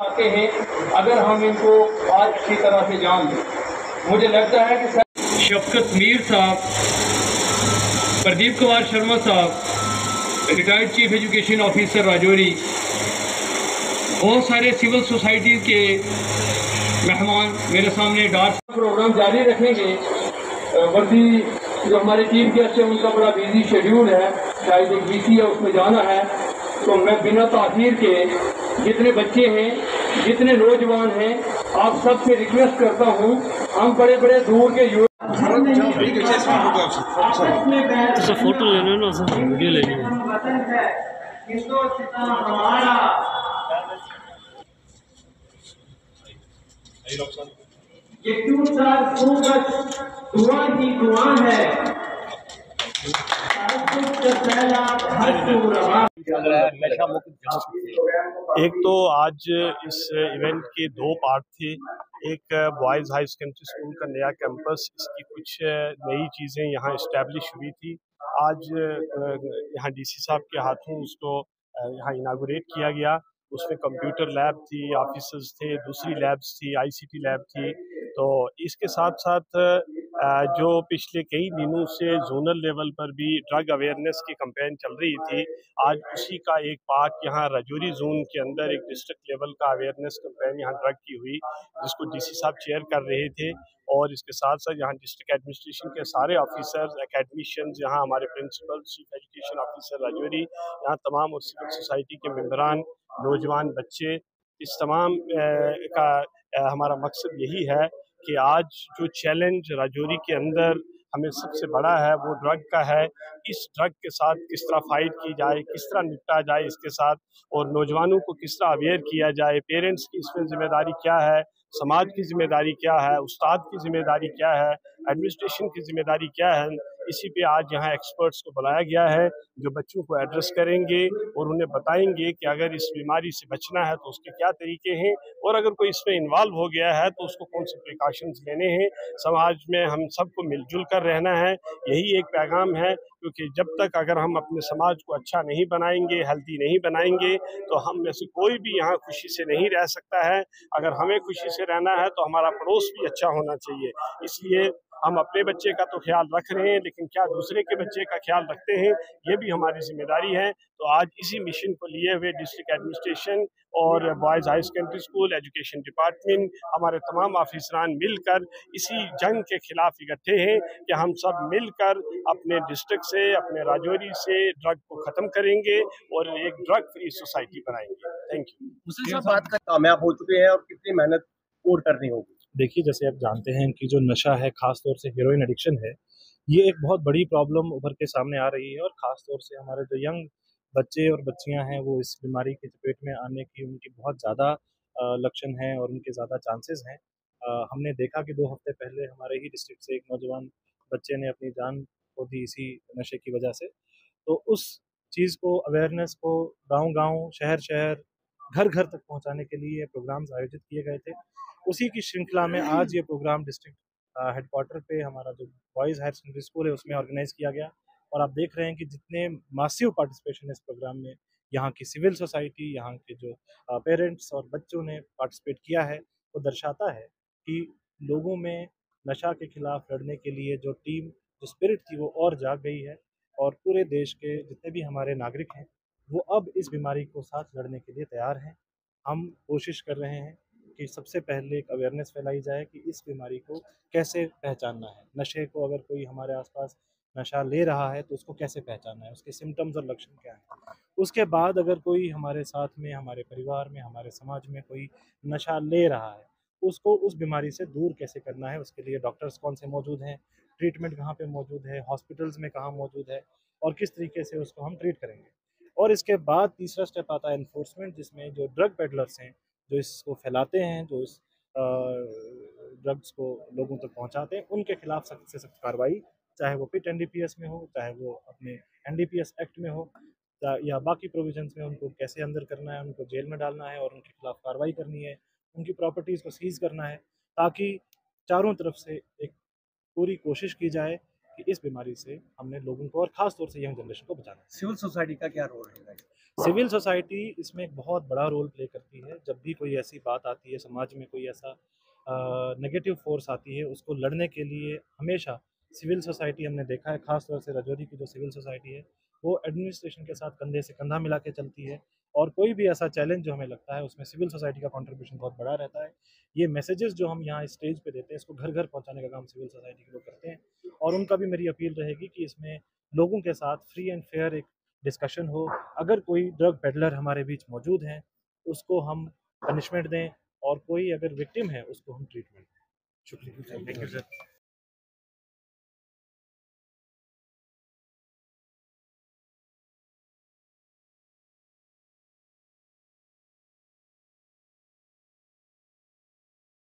आते हैं अगर हम इनको आज अच्छी तरह से जान लें। मुझे लगता है कि शफकत मीर साहब, प्रदीप कुमार शर्मा साहब, retired chief education officer Rajouri, बहुत सारे सिविल सोसाइटी के मेहमान मेरे सामने डांस प्रोग्राम जारी रखेंगे। वर्दी जो हमारे चीफ गेस्ट है उनका बड़ा बिजी शेड्यूल है, शायद एक बीसी है उसमें जाना है, तो मैं बिना ताखीर के जितने बच्चे हैं, जितने नौजवान हैं, आप सबसे रिक्वेस्ट करता हूँ, हम बड़े बड़े दूर के तो फोटो लेना ना, सर वीडियो लेनी है। दुआ ही दुआ है। एक तो आज इस इवेंट के दो पार्ट थे। एक बॉयज़ हाई सेकेंडरी स्कूल का नया कैंपस, इसकी कुछ नई चीज़ें यहाँ इस्टेब्लिश हुई थी। आज यहाँ डीसी साहब के हाथों उसको यहाँ इनागुरेट किया गया। उसमें कंप्यूटर लैब थी, ऑफिसर्स थे, दूसरी लैब्स थी, आईसीटी लैब थी। तो इसके साथ साथ जो पिछले कई दिनों से जोनल लेवल पर भी ड्रग अवेयरनेस की कैंपेन चल रही थी, आज उसी का एक पार्ट यहाँ राजौरी जोन के अंदर एक डिस्ट्रिक्ट लेवल का अवेयरनेस कैंपेन यहाँ ड्रग की हुई, जिसको डीसी साहब चेयर कर रहे थे। और इसके साथ साथ यहाँ डिस्ट्रिक्ट एडमिनिस्ट्रेशन के सारे ऑफिसर्स, एकेडमिशियंस, यहाँ हमारे principal, chief education officer Rajouri, यहाँ तमाम और सिविल सोसाइटी के मेंबरान, नौजवान बच्चे, इस तमाम का हमारा मकसद यही है कि आज जो चैलेंज राजौरी के अंदर हमें सबसे बड़ा है वो ड्रग का है। इस ड्रग के साथ किस तरह फाइट की जाए, किस तरह निपटा जाए इसके साथ, और नौजवानों को किस तरह अवेयर किया जाए, पेरेंट्स की इसमें जिम्मेदारी क्या है, समाज की जिम्मेदारी क्या है, उस्ताद की जिम्मेदारी क्या है, एडमिनिस्ट्रेशन की जिम्मेदारी क्या है। इसी पे आज यहाँ एक्सपर्ट्स को बुलाया गया है जो बच्चों को एड्रेस करेंगे और उन्हें बताएंगे कि अगर इस बीमारी से बचना है तो उसके क्या तरीके हैं, और अगर कोई इसमें इन्वॉल्व हो गया है तो उसको कौन से प्रिकॉशंस लेने हैं। समाज में हम सबको मिलजुल कर रहना है, यही एक पैगाम है। क्योंकि जब तक अगर हम अपने समाज को अच्छा नहीं बनाएंगे, हेल्दी नहीं बनाएंगे, तो हम में से कोई भी यहाँ खुशी से नहीं रह सकता है। अगर हमें खुशी से रहना है तो हमारा पड़ोस भी अच्छा होना चाहिए। इसलिए हम अपने बच्चे का तो ख्याल रख रहे हैं, लेकिन क्या दूसरे के बच्चे का ख्याल रखते हैं, ये भी हमारी जिम्मेदारी है। तो आज इसी मिशन को लिए हुए डिस्ट्रिक्ट एडमिनिस्ट्रेशन और boys high secondary school education department, हमारे तमाम ऑफिसरान मिलकर इसी जंग के खिलाफ इकट्ठे हैं कि हम सब मिलकर अपने डिस्ट्रिक्ट से, अपने राजौरी से ड्रग को ख़त्म करेंगे और एक ड्रग फ्री सोसाइटी बनाएंगे। Thank you. उसी सब बात का कामयाब हो चुके हैं और कितनी मेहनत और करनी होगी। देखिए, जैसे आप जानते हैं कि जो नशा है, ख़ास तौर से हीरोइन एडिक्शन है, ये एक बहुत बड़ी प्रॉब्लम उभर के सामने आ रही है। और ख़ास तौर से हमारे जो यंग बच्चे और बच्चियां हैं वो इस बीमारी की चपेट में आने की उनकी बहुत ज़्यादा लक्षण हैं और उनके ज़्यादा चांसेस हैं। हमने देखा कि 2 हफ्ते पहले हमारे ही डिस्ट्रिक्ट से एक नौजवान बच्चे ने अपनी जान खो दी इसी नशे की वजह से। तो उस चीज़ को, अवेयरनेस को गाँव-गाँव, शहर-शहर, घर-घर तक पहुँचाने के लिए प्रोग्राम्स आयोजित किए गए थे। उसी की श्रृंखला में आज ये प्रोग्राम डिस्ट्रिक्ट हेडक्वार्टर पे हमारा जो बॉयज़ हायर सेकेंडरी स्कूल है उसमें ऑर्गेनाइज़ किया गया। और आप देख रहे हैं कि जितने मासिव पार्टिसिपेशन इस प्रोग्राम में यहाँ की सिविल सोसाइटी, यहाँ के जो पेरेंट्स और बच्चों ने पार्टिसिपेट किया है, वो दर्शाता है कि लोगों में नशा के खिलाफ लड़ने के लिए जो टीम, जो स्पिरिट थी वो और जाग गई है। और पूरे देश के जितने भी हमारे नागरिक हैं वो अब इस बीमारी को साथ लड़ने के लिए तैयार हैं। हम कोशिश कर रहे हैं कि सबसे पहले एक अवेयरनेस फैलाई जाए कि इस बीमारी को कैसे पहचानना है। नशे को, अगर कोई हमारे आसपास नशा ले रहा है तो उसको कैसे पहचानना है, उसके सिम्टम्स और लक्षण क्या हैं। उसके बाद अगर कोई हमारे साथ में, हमारे परिवार में, हमारे समाज में कोई नशा ले रहा है, उसको उस बीमारी से दूर कैसे करना है, उसके लिए डॉक्टर्स कौन से मौजूद हैं, ट्रीटमेंट कहाँ पे मौजूद है, हॉस्पिटल्स में कहाँ मौजूद है, और किस तरीके से उसको हम ट्रीट करेंगे। और इसके बाद तीसरा स्टेप आता है एनफोर्समेंट, जिसमें जो ड्रग पेडलर्स हैं, जो इसको फैलाते हैं, जो इस ड्रग्स को लोगों तक पहुंचाते हैं, उनके खिलाफ सख्त से सख्त कार्रवाई, चाहे वो पिट एनडीपीएस में हो, चाहे वो अपने एनडीपीएस एक्ट में हो, या बाकी प्रोविजंस में उनको कैसे अंदर करना है, उनको जेल में डालना है और उनके खिलाफ कार्रवाई करनी है, उनकी प्रॉपर्टीज़ को सीज़ करना है, ताकि चारों तरफ से एक पूरी कोशिश की जाए कि इस बीमारी से हमने लोगों को और ख़ास तौर से यंग जनरेशन को बचाना है। सिविल सोसाइटी का क्या रोल रहेगा? सिविल सोसाइटी इसमें एक बहुत बड़ा रोल प्ले करती है। जब भी कोई ऐसी बात आती है, समाज में कोई ऐसा नेगेटिव फोर्स आती है, उसको लड़ने के लिए हमेशा सिविल सोसाइटी हमने देखा है, ख़ास तौर से राजौरी की जो सिविल सोसाइटी है, वो एडमिनिस्ट्रेशन के साथ कंधे से कंधा मिला के चलती है। और कोई भी ऐसा चैलेंज जो हमें लगता है, उसमें सिविल सोसाइटी का कंट्रीब्यूशन बहुत बड़ा रहता है। ये मैसेजेस जो हम यहाँ स्टेज पे देते हैं, इसको घर-घर पहुँचाने का काम सिविल सोसाइटी के लोग करते हैं। और उनका भी मेरी अपील रहेगी कि इसमें लोगों के साथ फ्री एंड फेयर एक डिस्कशन हो। अगर कोई ड्रग पेडलर हमारे बीच मौजूद हैं, उसको हम पनिशमेंट दें, और कोई अगर विक्टिम है, उसको हम ट्रीटमेंट दें। शुक्रिया। Thank you sir.